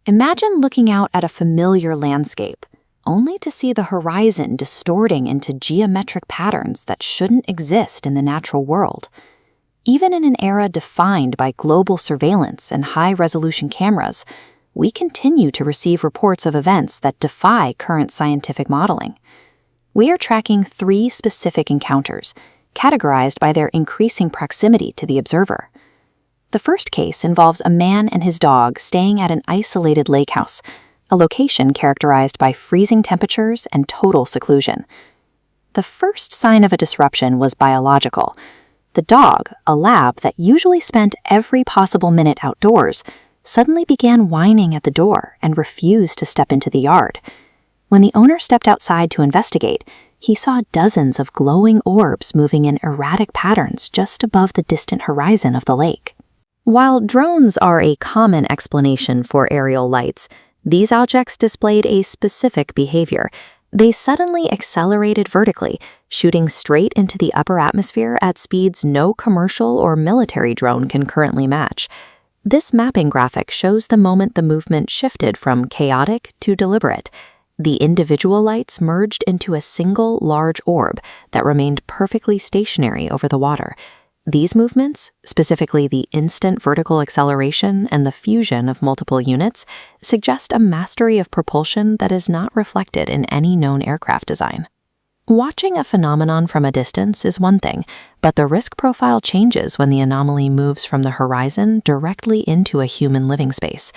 Imagine looking out at a familiar landscape, only to see the horizon distorting into geometric patterns that shouldn't exist in the natural world. Even in an era defined by global surveillance and high-resolution cameras, we continue to receive reports of events that defy current scientific modeling. We are tracking 3 specific encounters, categorized by their increasing proximity to the observer. The first case involves a man and his dog staying at an isolated lake house, a location characterized by freezing temperatures and total seclusion. The first sign of a disruption was biological. The dog, a lab that usually spent every possible minute outdoors, suddenly began whining at the door and refused to step into the yard. When the owner stepped outside to investigate, he saw dozens of glowing orbs moving in erratic patterns just above the distant horizon of the lake. While drones are a common explanation for aerial lights, these objects displayed a specific behavior. They suddenly accelerated vertically, shooting straight into the upper atmosphere at speeds no commercial or military drone can currently match. This mapping graphic shows the moment the movement shifted from chaotic to deliberate. The individual lights merged into a single large orb that remained perfectly stationary over the water. These movements, specifically the instant vertical acceleration and the fusion of multiple units, suggest a mastery of propulsion that is not reflected in any known aircraft design. Watching a phenomenon from a distance is one thing, but the risk profile changes when the anomaly moves from the horizon directly into a human living space.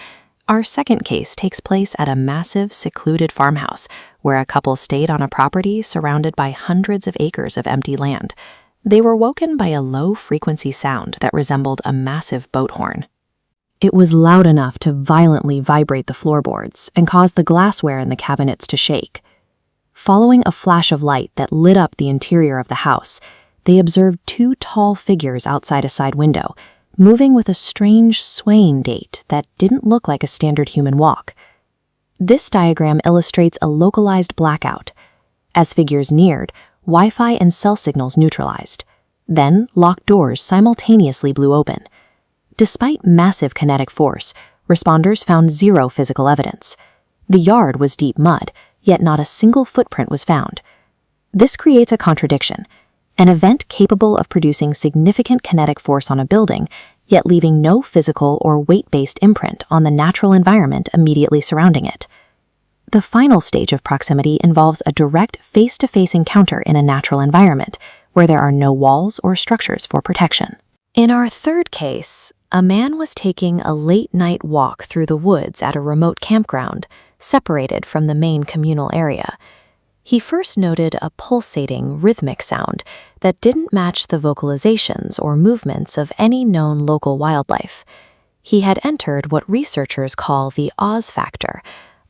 Our second case takes place at a massive, secluded farmhouse, where a couple stayed on a property surrounded by hundreds of acres of empty land. They were woken by a low-frequency sound that resembled a massive boat horn. It was loud enough to violently vibrate the floorboards and cause the glassware in the cabinets to shake. Following a flash of light that lit up the interior of the house, they observed 2 tall figures outside a side window, moving with a strange swaying gait that didn't look like a standard human walk. This diagram illustrates a localized blackout. As figures neared, Wi-Fi and cell signals neutralized. Then, locked doors simultaneously blew open. Despite massive kinetic force, responders found 0 physical evidence. The yard was deep mud, yet not a single footprint was found. This creates a contradiction. An event capable of producing significant kinetic force on a building, yet leaving no physical or weight-based imprint on the natural environment immediately surrounding it. The final stage of proximity involves a direct face-to-face encounter in a natural environment, where there are no walls or structures for protection. In our third case, a man was taking a late-night walk through the woods at a remote campground, separated from the main communal area. He first noted a pulsating, rhythmic sound that didn't match the vocalizations or movements of any known local wildlife. He had entered what researchers call the Oz factor,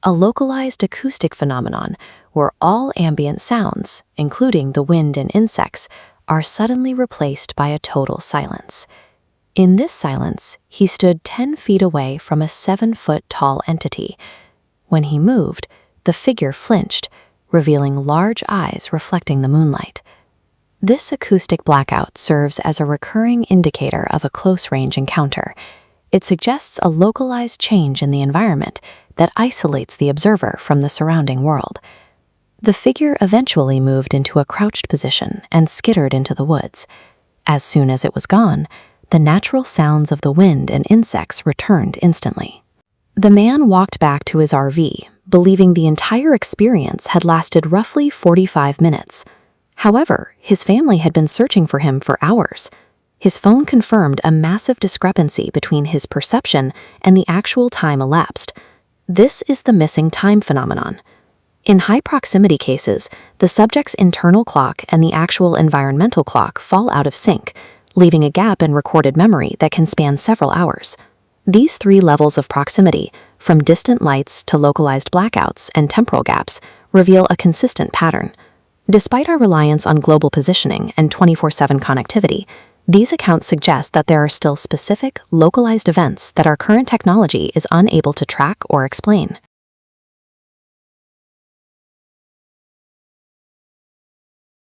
a localized acoustic phenomenon where all ambient sounds, including the wind and insects, are suddenly replaced by a total silence. In this silence, he stood 10 feet away from a 7-foot-tall entity. When he moved, the figure flinched, revealing large eyes reflecting the moonlight. This acoustic blackout serves as a recurring indicator of a close-range encounter. It suggests a localized change in the environment that isolates the observer from the surrounding world. The figure eventually moved into a crouched position and skittered into the woods. As soon as it was gone, the natural sounds of the wind and insects returned instantly. The man walked back to his RV, believing the entire experience had lasted roughly 45 minutes. However, his family had been searching for him for hours. His phone confirmed a massive discrepancy between his perception and the actual time elapsed. This is the missing time phenomenon. In high-proximity cases, the subject's internal clock and the actual environmental clock fall out of sync, leaving a gap in recorded memory that can span several hours. These 3 levels of proximity, from distant lights to localized blackouts and temporal gaps, reveal a consistent pattern. Despite our reliance on global positioning and 24/7 connectivity, these accounts suggest that there are still specific, localized events that our current technology is unable to track or explain.